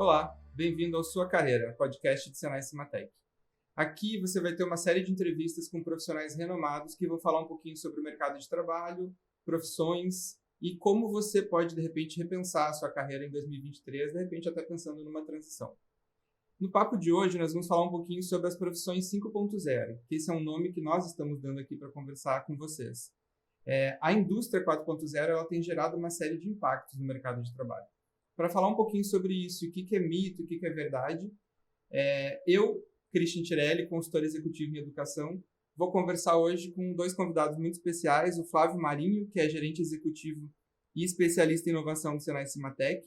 Olá, bem-vindo ao Sua Carreira, podcast de Senai Cimatec. Aqui você vai ter uma série de entrevistas com profissionais renomados que vão falar um pouquinho sobre o mercado de trabalho, profissões e como você pode, de repente, repensar a sua carreira em 2023, de repente até pensando numa transição. No papo de hoje, nós vamos falar um pouquinho sobre as profissões 5.0, que esse é um nome que nós estamos dando aqui para conversar com vocês. A indústria 4.0 ela tem gerado uma série de impactos no mercado de trabalho. Para falar um pouquinho sobre isso, o que é mito, o que é verdade, eu, Christian Tirelli, consultor executivo em educação, vou conversar hoje com dois convidados muito especiais, o Flávio Marinho, que é gerente executivo e especialista em inovação do Senai Cimatec,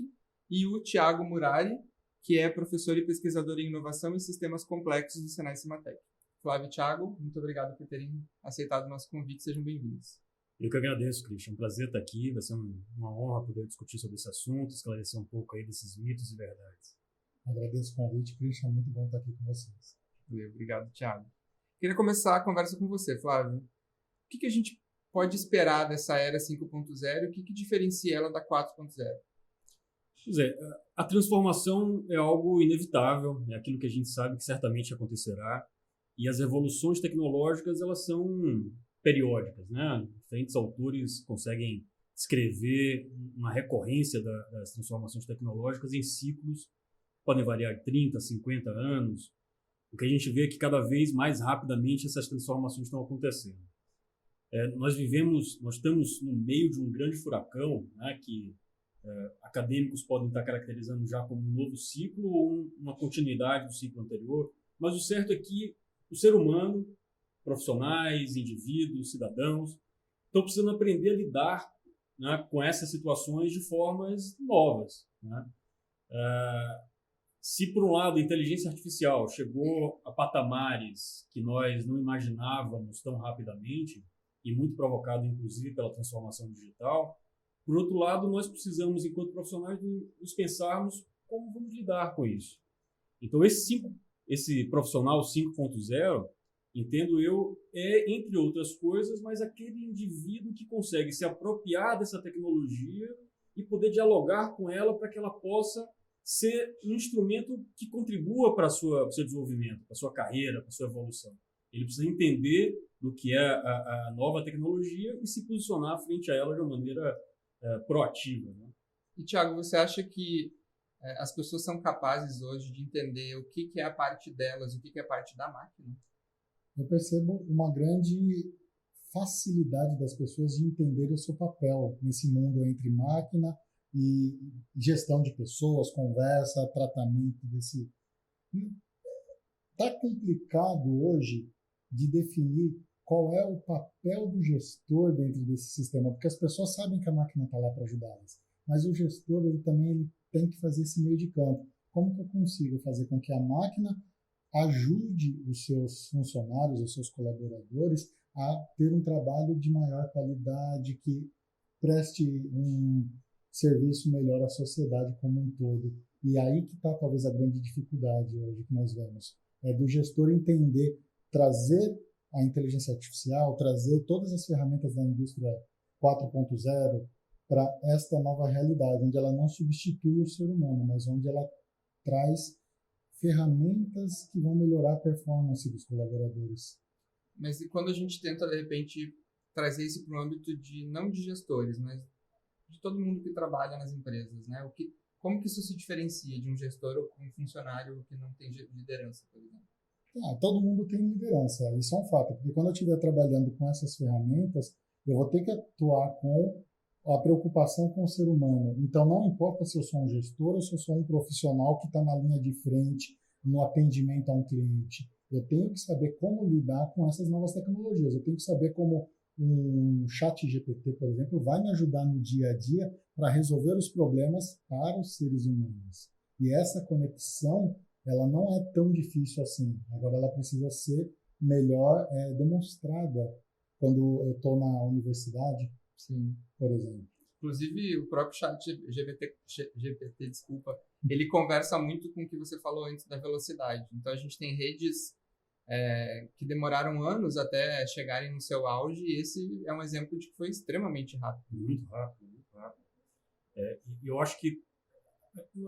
e o Thiago Murari, que é professor e pesquisador em inovação e sistemas complexos do Senai Cimatec. Flávio e Thiago, muito obrigado por terem aceitado o nosso convite, sejam bem-vindos. Eu que agradeço, Christian. É um prazer estar aqui. Vai ser uma honra poder discutir sobre esse assunto, esclarecer um pouco aí desses mitos e verdades. Agradeço o convite, Christian. Muito bom estar aqui com vocês. Obrigado, Thiago. Queria começar a conversa com você, Flávio. O que a gente pode esperar dessa era 5.0 e o que diferencia ela da 4.0? Pois é, a transformação é algo inevitável, é aquilo que a gente sabe que certamente acontecerá. E as evoluções tecnológicas, elas são periódicas, né? Diferentes autores conseguem descrever uma recorrência das transformações tecnológicas em ciclos, podem variar de 30, 50 anos. O que a gente vê é que cada vez mais rapidamente essas transformações estão acontecendo. Nós estamos no meio de um grande furacão, né, que acadêmicos podem estar caracterizando já como um novo ciclo ou uma continuidade do ciclo anterior, mas o certo é que o ser humano, profissionais, indivíduos, cidadãos, estão precisando aprender a lidar, né, com essas situações de formas novas. Né? Se, por um lado, a inteligência artificial chegou a patamares que nós não imaginávamos tão rapidamente, e muito provocado, inclusive, pela transformação digital, por outro lado, nós precisamos, enquanto profissionais, nos pensarmos como vamos lidar com isso. Então, esse profissional 5.0, entendo eu, entre outras coisas, mas aquele indivíduo que consegue se apropriar dessa tecnologia e poder dialogar com ela para que ela possa ser um instrumento que contribua para o seu desenvolvimento, para a sua carreira, para a sua evolução. Ele precisa entender do que é a nova tecnologia e se posicionar frente a ela de uma maneira proativa. Né? E, Thiago, você acha que as pessoas são capazes hoje de entender o que é a parte delas e o que é a parte da máquina? Eu percebo uma grande facilidade das pessoas de entender o seu papel nesse mundo entre máquina e gestão de pessoas, conversa, tratamento desse... Está complicado hoje de definir qual é o papel do gestor dentro desse sistema, porque as pessoas sabem que a máquina está lá para ajudá-las, mas o gestor ele tem que fazer esse meio de campo. Como que eu consigo fazer com que a máquina ajude os seus funcionários, os seus colaboradores a ter um trabalho de maior qualidade, que preste um serviço melhor à sociedade como um todo? E aí que está talvez a grande dificuldade hoje que nós vemos, é do gestor entender, trazer a inteligência artificial, trazer todas as ferramentas da indústria 4.0 para esta nova realidade, onde ela não substitui o ser humano, mas onde ela traz ferramentas que vão melhorar a performance dos colaboradores. Mas e quando a gente tenta, de repente, trazer isso para o âmbito não de gestores, mas de todo mundo que trabalha nas empresas, né? Como que isso se diferencia de um gestor ou um funcionário que não tem liderança, por exemplo? Todo mundo tem liderança, isso é um fato, porque quando eu estiver trabalhando com essas ferramentas, eu vou ter que atuar com a preocupação com o ser humano. Então, não importa se eu sou um gestor ou se eu sou um profissional que está na linha de frente no atendimento a um cliente. Eu tenho que saber como lidar com essas novas tecnologias. Eu tenho que saber como um chat GPT, por exemplo, vai me ajudar no dia a dia para resolver os problemas para os seres humanos. E essa conexão, ela não é tão difícil assim. Agora, ela precisa ser melhor demonstrada quando eu estou na universidade. Sim, por exemplo. Inclusive, o próprio chat GPT, ele conversa muito com o que você falou antes da velocidade. Então, a gente tem redes que demoraram anos até chegarem no seu auge, e esse é um exemplo de que foi extremamente rápido. Muito rápido, muito rápido. E eu acho que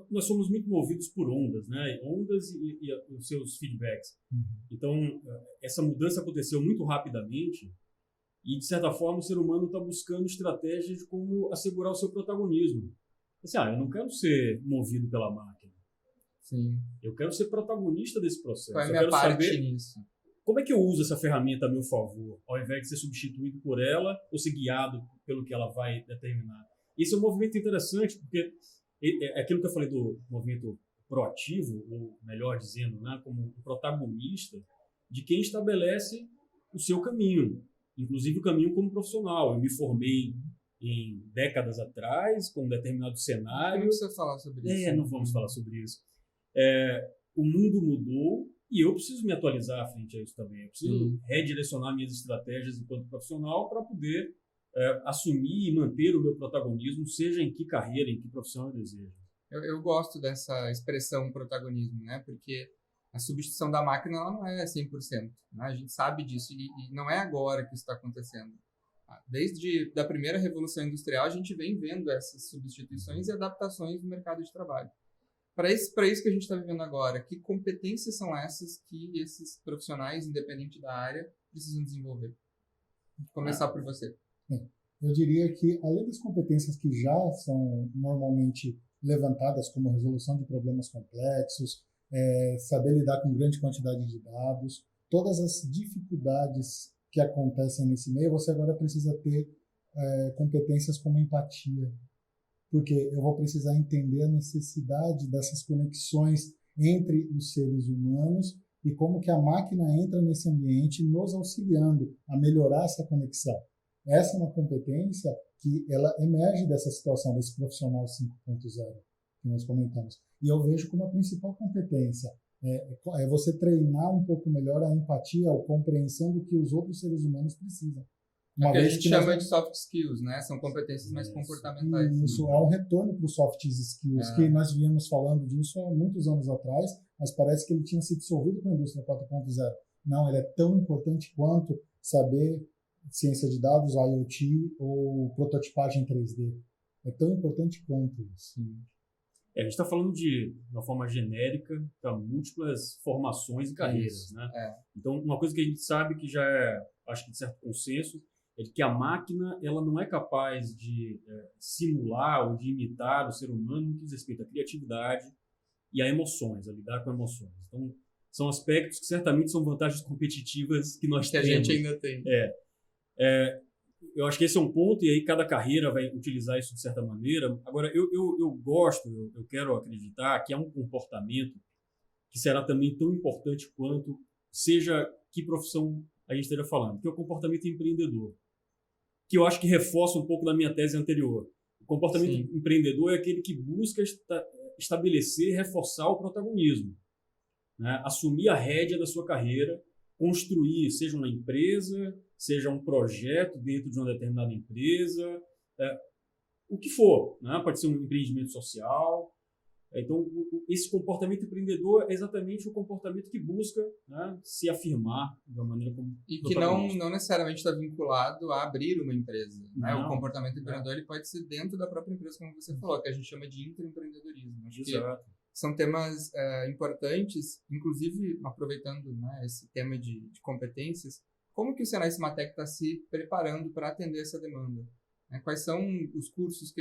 Nós somos muito movidos por ondas, né? Ondas e os seus feedbacks. Então, essa mudança aconteceu muito rapidamente e, de certa forma, o ser humano está buscando estratégias de como assegurar o seu protagonismo. Assim, eu não quero ser movido pela máquina. Sim. Eu quero ser protagonista desse processo. Qual é a eu minha quero parte saber nisso? como é que eu uso essa ferramenta a meu favor, ao invés de ser substituído por ela ou ser guiado pelo que ela vai determinar. Esse é um movimento interessante, porque é aquilo que eu falei do movimento proativo, ou melhor dizendo, né, como um protagonista de quem estabelece o seu caminho, inclusive o caminho como profissional. Eu me formei em décadas atrás, com um determinado cenário. Não precisa falar sobre isso. Não vamos falar sobre isso. O mundo mudou e eu preciso me atualizar à frente a isso também. Eu preciso redirecionar minhas estratégias enquanto profissional para poder assumir e manter o meu protagonismo, seja em que carreira, em que profissão eu desejo. Eu gosto dessa expressão protagonismo, né? Porque a substituição da máquina ela não é 100%. Né? A gente sabe disso e não é agora que isso está acontecendo. Desde a primeira revolução industrial, a gente vem vendo essas substituições e adaptações no mercado de trabalho. Para isso que a gente está vivendo agora, que competências são essas que esses profissionais, independente da área, precisam desenvolver? Vou começar por você. Eu diria que, além das competências que já são normalmente levantadas, como resolução de problemas complexos, saber lidar com grande quantidade de dados, todas as dificuldades que acontecem nesse meio, você agora precisa ter competências como empatia, porque eu vou precisar entender a necessidade dessas conexões entre os seres humanos e como que a máquina entra nesse ambiente nos auxiliando a melhorar essa conexão. Essa é uma competência que ela emerge dessa situação, desse profissional 5.0 que nós comentamos. E eu vejo como a principal competência é você treinar um pouco melhor a empatia, a compreensão do que os outros seres humanos precisam. Uma vez a gente chama de soft skills, né? São competências mais comportamentais. Isso é um retorno para os soft skills, que nós viemos falando disso há muitos anos atrás, mas parece que ele tinha se dissolvido com a indústria 4.0. Não, ele é tão importante quanto saber ciência de dados, IoT ou prototipagem 3D. É tão importante quanto isso. A gente está falando de uma forma genérica para múltiplas formações e carreiras, né? Então, uma coisa que a gente sabe que já acho que de certo consenso, é de que a máquina ela não é capaz de simular ou de imitar o ser humano no que diz respeito à criatividade e a emoções, a lidar com emoções. Então, são aspectos que certamente são vantagens competitivas que nós temos. Que a gente ainda tem. Eu acho que esse é um ponto, e aí cada carreira vai utilizar isso de certa maneira. Agora, eu quero acreditar que é um comportamento que será também tão importante quanto, seja que profissão a gente esteja falando, que é o comportamento empreendedor, que eu acho que reforça um pouco da minha tese anterior. O comportamento empreendedor é aquele que busca estabelecer e reforçar o protagonismo, né? Assumir a rédea da sua carreira, construir, seja uma empresa, seja um projeto dentro de uma determinada empresa, o que for, né? Pode ser um empreendimento social. Então, esse comportamento empreendedor é exatamente o comportamento que busca, né, se afirmar de uma maneira como e que não necessariamente está vinculado a abrir uma empresa. Né? O comportamento empreendedor ele pode ser dentro da própria empresa, como você falou, que a gente chama de intraempreendedorismo. Acho que são temas importantes, inclusive aproveitando, né, esse tema de competências. Como que o Senai Cimatec está se preparando para atender essa demanda? Quais são os cursos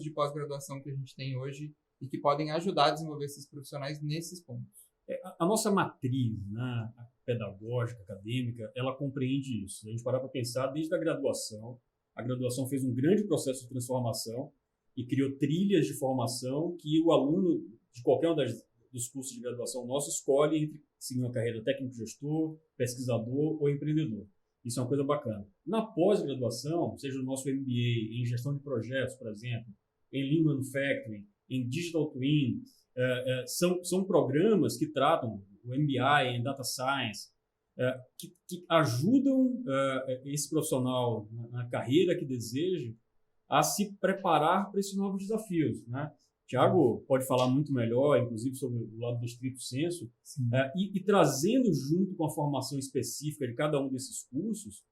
de pós-graduação que a gente tem hoje e que podem ajudar a desenvolver esses profissionais nesses pontos? A nossa matriz, né, pedagógica, acadêmica, ela compreende isso. A gente parar para pensar desde a graduação fez um grande processo de transformação e criou trilhas de formação que o aluno de qualquer um dos cursos de graduação nosso escolhe entre seguir uma carreira técnico-gestor, pesquisador ou empreendedor. Isso é uma coisa bacana. Na pós-graduação, seja o nosso MBA em gestão de projetos, por exemplo, em Lean Manufacturing, em Digital Twin, são programas que tratam o MBA em Data Science, que ajudam esse profissional na carreira que deseja a se preparar para esses novos desafios, né? Tiago pode falar muito melhor, inclusive, sobre o lado do estrito sensu, e trazendo junto com a formação específica de cada um desses cursos,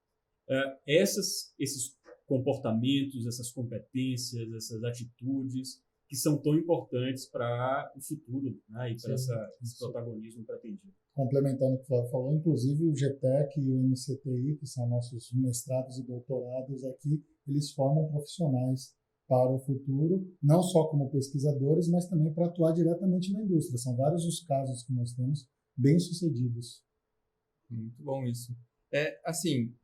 esses comportamentos, essas competências, essas atitudes, que são tão importantes para o futuro, né, e para esse protagonismo pretendido. Complementando o que o Flávio falou, inclusive o GTEC e o MCTI, que são nossos mestrados e doutorados aqui, eles formam profissionais para o futuro, não só como pesquisadores, mas também para atuar diretamente na indústria. São vários os casos que nós temos bem-sucedidos. Muito bom isso. Assim,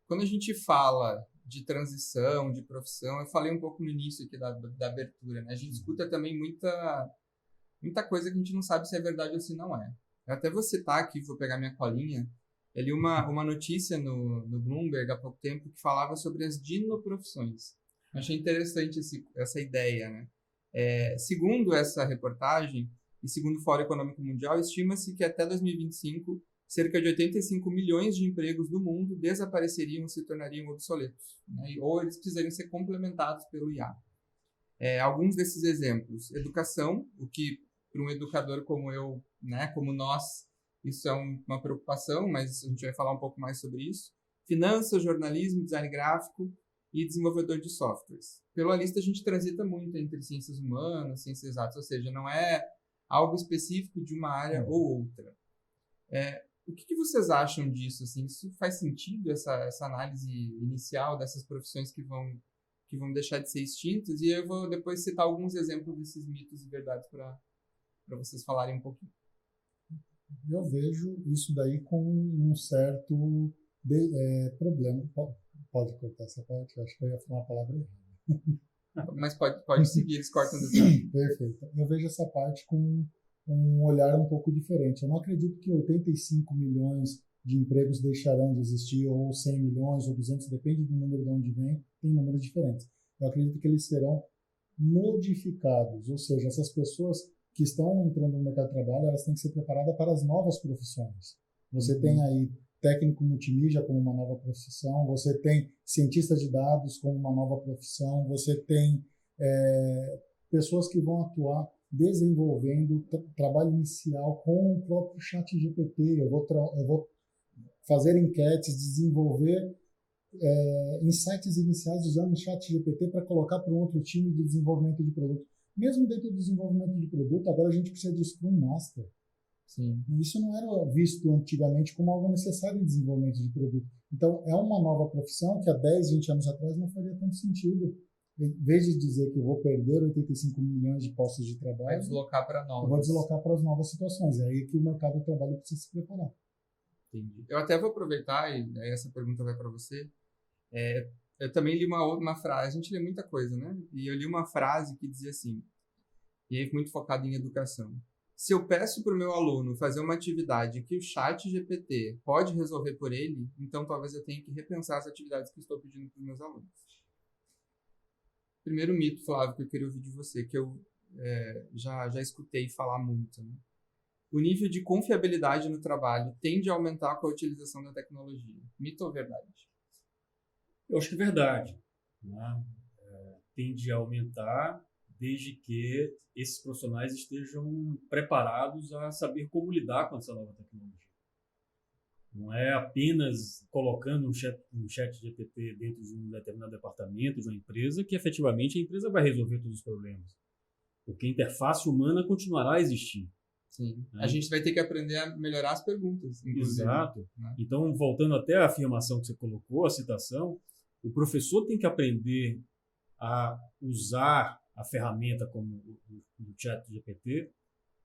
quando a gente fala de transição, de profissão, eu falei um pouco no início aqui da abertura, né? A gente escuta também muita coisa que a gente não sabe se é verdade ou se não é. Eu até vou citar aqui, vou pegar minha colinha. Eu li uma notícia no Bloomberg há pouco tempo que falava sobre as dinoprofissões. Eu achei interessante essa ideia, né? Segundo essa reportagem, e segundo o Fórum Econômico Mundial, estima-se que até 2025, cerca de 85 milhões de empregos do mundo desapareceriam ou se tornariam obsoletos, né? Ou eles precisariam ser complementados pelo IA. Alguns desses exemplos: educação, o que para um educador como eu, né, como nós, isso é uma preocupação, mas a gente vai falar um pouco mais sobre isso. Finanças, jornalismo, design gráfico e desenvolvedor de softwares. Pela lista, a gente transita muito entre ciências humanas, ciências exatas, ou seja, não é algo específico de uma área ou outra. O que vocês acham disso? Assim, isso faz sentido, essa análise inicial dessas profissões que vão deixar de ser extintas? E eu vou depois citar alguns exemplos desses mitos e verdades para vocês falarem um pouquinho. Eu vejo isso daí com um certo problema. Pode cortar essa parte? Eu acho que eu ia falar uma palavra errada. Mas pode seguir, eles cortam depois. Perfeito. Eu vejo essa parte com um olhar um pouco diferente. Eu não acredito que 85 milhões de empregos deixarão de existir, ou 100 milhões, ou 200, depende do número de onde vem, tem números diferentes. Eu acredito que eles serão modificados, ou seja, essas pessoas que estão entrando no mercado de trabalho, elas têm que ser preparadas para as novas profissões. Você tem aí técnico multimídia como uma nova profissão, você tem cientista de dados como uma nova profissão, você tem pessoas que vão atuar desenvolvendo trabalho inicial com o próprio chat GPT. Eu vou fazer enquetes, desenvolver insights iniciais usando o chat GPT para colocar para um outro time de desenvolvimento de produto. Mesmo dentro do desenvolvimento de produto, agora a gente precisa de Scrum Master. Sim. Isso não era visto antigamente como algo necessário em desenvolvimento de produto. Então, é uma nova profissão que há 10, 20 anos atrás não faria tanto sentido. Em vez de dizer que eu vou perder 85 milhões de postos de trabalho, vai deslocar para novas. Eu vou deslocar para as novas situações. É aí que o mercado de trabalho precisa se preparar. Entendi. Eu até vou aproveitar, e aí essa pergunta vai para você. Eu também li uma frase, a gente lê muita coisa, né? E eu li uma frase que dizia assim, e é muito focado em educação. Se eu peço para o meu aluno fazer uma atividade que o chat GPT pode resolver por ele, então talvez eu tenha que repensar as atividades que eu estou pedindo para os meus alunos. Primeiro mito, Flávio, que eu queria ouvir de você, que eu já escutei falar muito, né? O nível de confiabilidade no trabalho tende a aumentar com a utilização da tecnologia. Mito ou verdade? Eu acho que é verdade, né? Tende a aumentar desde que esses profissionais estejam preparados a saber como lidar com essa nova tecnologia. Não é apenas colocando um chat GPT dentro de um determinado departamento de uma empresa que efetivamente a empresa vai resolver todos os problemas. Porque a interface humana continuará a existir. Sim. Né? A gente vai ter que aprender a melhorar as perguntas, inclusive. Exato. Né? Então, voltando até à afirmação que você colocou, a citação, o professor tem que aprender a usar a ferramenta como o chat GPT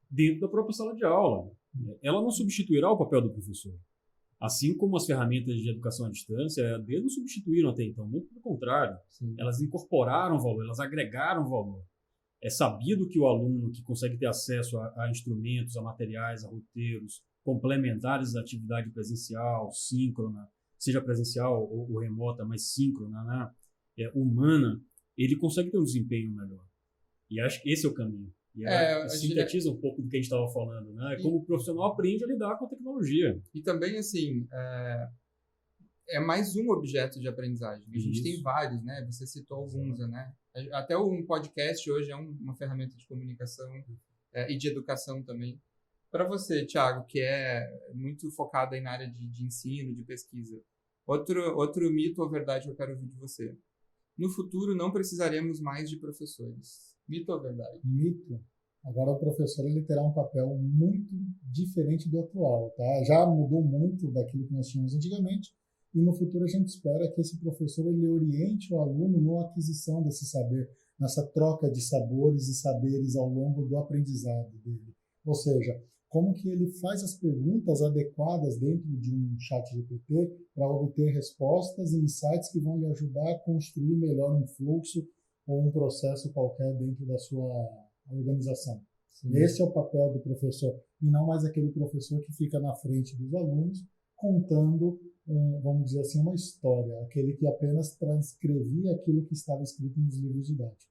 dentro da própria sala de aula. Ela não substituirá o papel do professor. Assim como as ferramentas de educação à distância, a EAD não substituíram até então, muito pelo contrário. Sim. Elas incorporaram valor, elas agregaram valor. É sabido que o aluno que consegue ter acesso a instrumentos, a materiais, a roteiros complementares da atividade presencial, síncrona, seja presencial ou remota, mas síncrona, né, humana, ele consegue ter um desempenho melhor. E acho que esse é o caminho. E sintetiza um pouco do que a gente estava falando, né? Como o profissional aprende a lidar com a tecnologia. E também, assim, é mais um objeto de aprendizagem. A gente tem vários, né? Você citou alguns, né? Até um podcast hoje é uma ferramenta de comunicação e de educação também. Para você, Thiago, que é muito focado aí na área de ensino, de pesquisa, outro mito ou verdade que eu quero ouvir de você. No futuro, não precisaremos mais de professores. Mito ou verdade? Mito. Agora o professor ele terá um papel muito diferente do atual, tá? Já mudou muito daquilo que nós tínhamos antigamente e no futuro a gente espera que esse professor ele oriente o aluno na aquisição desse saber, nessa troca de sabores e saberes ao longo do aprendizado dele. Ou seja, como que ele faz as perguntas adequadas dentro de um chat GPT para obter respostas e insights que vão lhe ajudar a construir melhor um fluxo ou um processo qualquer dentro da sua organização. Sim. Esse é o papel do professor, e não mais aquele professor que fica na frente dos alunos contando, vamos dizer assim, uma história, aquele que apenas transcrevia aquilo que estava escrito nos livros didáticos.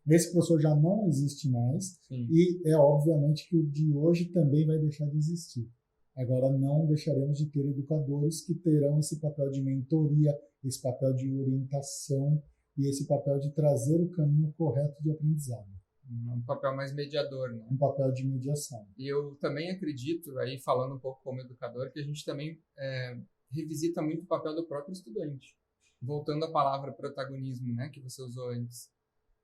Esse professor já não existe mais. Sim. E é obviamente que o de hoje também vai deixar de existir. Agora não deixaremos de ter educadores que terão esse papel de mentoria, esse papel de orientação e esse papel de trazer o caminho correto de aprendizado. Um papel mais mediador, né? Um papel de mediação. E eu também acredito, aí falando um pouco como educador, que a gente também revisita muito o papel do próprio estudante. Voltando à palavra protagonismo, né, que você usou antes.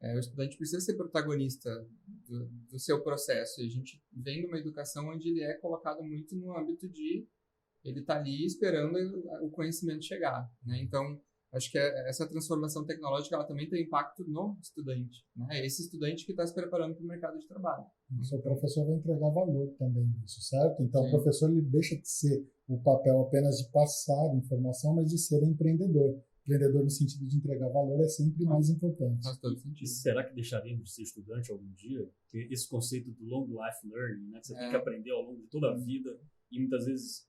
O estudante precisa ser protagonista do seu processo. E a gente vem de uma educação onde ele é colocado muito no âmbito de ele tá ali esperando o conhecimento chegar, né? Então, acho que essa transformação tecnológica ela também tem impacto no estudante, né? É esse estudante que está se preparando para o mercado de trabalho. O professor vai entregar valor também nisso, certo? Então, sim, o professor ele deixa de ser o papel apenas de passar informação, mas de ser empreendedor. Empreendedor no sentido de entregar valor é sempre mais importante. Faz todo sentido. E será que deixaríamos de ser estudante algum dia? Porque esse conceito do long life learning, né? Que você tem que aprender ao longo de toda a vida e muitas vezes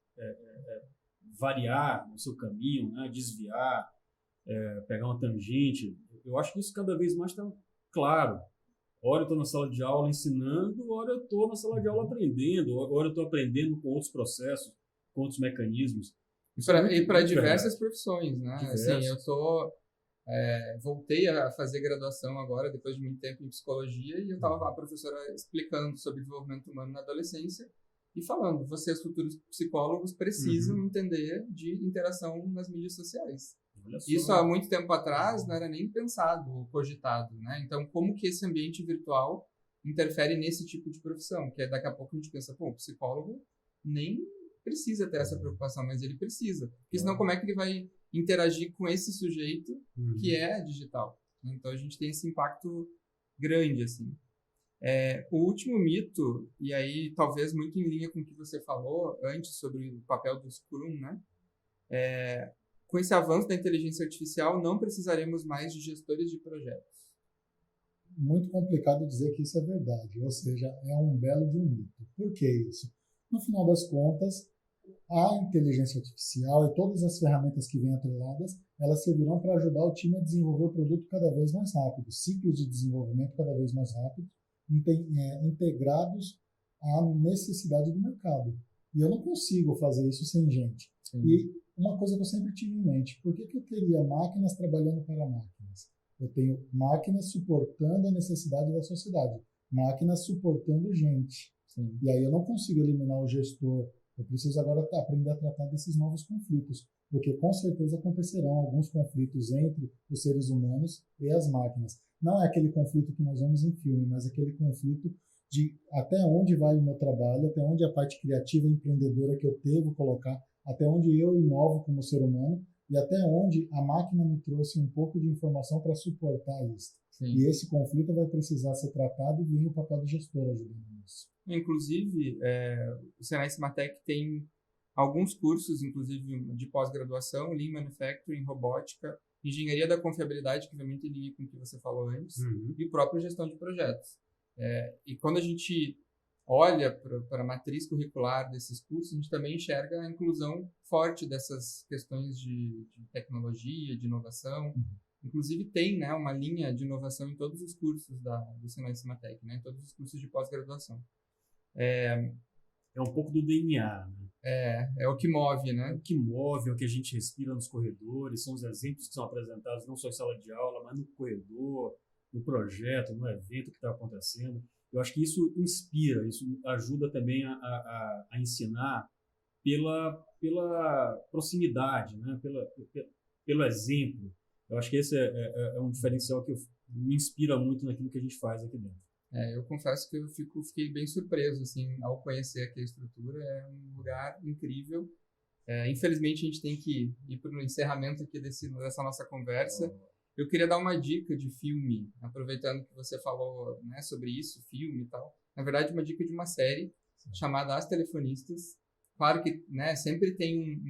variar no seu caminho, né? Desviar, pegar uma tangente. Eu acho que isso cada vez mais está claro. Ora eu estou na sala de aula ensinando, ora eu estou na sala de aula aprendendo, ora eu estou aprendendo com outros processos, com outros mecanismos. E para diversas profissões, né? Assim, eu voltei a fazer graduação agora, depois de muito tempo em psicologia, e eu estava a professora explicando sobre desenvolvimento humano na adolescência e falando, vocês futuros psicólogos precisam entender de interação nas mídias sociais. Isso há muito tempo atrás não era nem pensado ou cogitado, né? Então, como que esse ambiente virtual interfere nesse tipo de profissão? Que daqui a pouco a gente pensa, pô, o psicólogo nem precisa ter essa preocupação, mas ele precisa. Porque senão como é que ele vai interagir com esse sujeito que é digital? Então a gente tem esse impacto grande, assim. O último mito, e aí talvez muito em linha com o que você falou antes sobre o papel do Scrum, né? Com esse avanço da inteligência artificial, não precisaremos mais de gestores de projetos. Muito complicado dizer que isso é verdade, ou seja, é um belo de um mito. Por que isso? No final das contas, a inteligência artificial e todas as ferramentas que vêm atreladas, elas servirão para ajudar o time a desenvolver o produto cada vez mais rápido, ciclos de desenvolvimento cada vez mais rápidos, integrados à necessidade do mercado. E eu não consigo fazer isso sem gente. Sim. E uma coisa que eu sempre tive em mente, por que eu teria máquinas trabalhando para máquinas? Eu tenho máquinas suportando a necessidade da sociedade, máquinas suportando gente. Sim. E aí eu não consigo eliminar o gestor. Eu preciso agora aprender a tratar desses novos conflitos, porque com certeza acontecerão alguns conflitos entre os seres humanos e as máquinas. Não é aquele conflito que nós vemos em filme, mas aquele conflito de até onde vai o meu trabalho, até onde a parte criativa e empreendedora que eu devo colocar, até onde eu inovo como ser humano e até onde a máquina me trouxe um pouco de informação para suportar isso. Sim. E esse conflito vai precisar ser tratado e vem o papel do gestor ajudando nisso. Inclusive, o Senai Cimatec tem alguns cursos, inclusive de pós-graduação, Lean Manufacturing, Robótica, Engenharia da Confiabilidade, que obviamente em linha com o que você falou antes, e o próprio Gestão de Projetos. E quando a gente olha para a matriz curricular desses cursos, a gente também enxerga a inclusão forte dessas questões de tecnologia, de inovação. Inclusive tem, né, uma linha de inovação em todos os cursos do Senai Cimatec, né, em todos os cursos de pós-graduação. É um pouco do DNA, né? É o que move, né? É o que move, é o que a gente respira nos corredores, são os exemplos que são apresentados não só em sala de aula, mas no corredor, no projeto, no evento que está acontecendo. Eu acho que isso inspira, isso ajuda também a ensinar pela proximidade, né? Pelo exemplo. Eu acho que esse é um diferencial que eu me inspira muito naquilo que a gente faz aqui dentro. Eu confesso que eu fiquei bem surpreso, assim, ao conhecer aqui a estrutura. É um lugar incrível. Infelizmente, a gente tem que ir para o encerramento aqui dessa nossa conversa. Eu queria dar uma dica de filme, aproveitando que você falou, né, sobre isso, filme e tal. Na verdade, uma dica de uma série chamada As Telefonistas. Claro que, né, sempre tem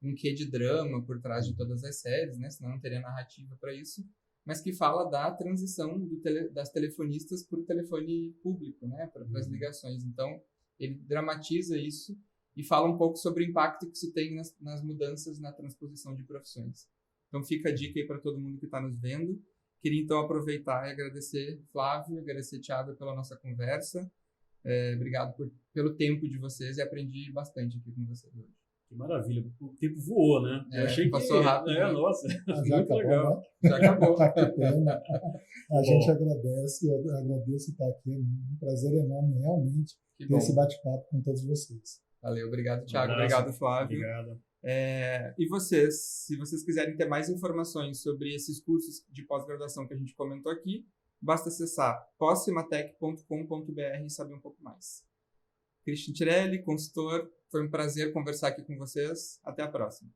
um quê de drama por trás de todas as séries, né, senão não teria narrativa para isso, mas que fala da transição das telefonistas para o telefone público, né, para as ligações. Então, ele dramatiza isso e fala um pouco sobre o impacto que isso tem nas mudanças na transposição de profissões. Então, fica a dica aí para todo mundo que está nos vendo. Queria, então, aproveitar e agradecer Flávio, agradecer Thiago pela nossa conversa. Obrigado pelo tempo de vocês e aprendi bastante aqui com vocês hoje. Que maravilha. O tempo voou, né? Eu achei passou rápido. Nossa, já muito acabou, legal. né? Já acabou. Que pena. A gente agradece, eu agradeço estar aqui. É um prazer enorme, realmente, Que ter bom. esse bate-papo com todos vocês. Valeu, obrigado, Thiago. Um abraço. Obrigado, Flávio. Obrigado. E vocês, se vocês quiserem ter mais informações sobre esses cursos de pós-graduação que a gente comentou aqui, basta acessar possimatec.com.br e saber um pouco mais. Christian Tirelli, consultor, foi um prazer conversar aqui com vocês. Até a próxima.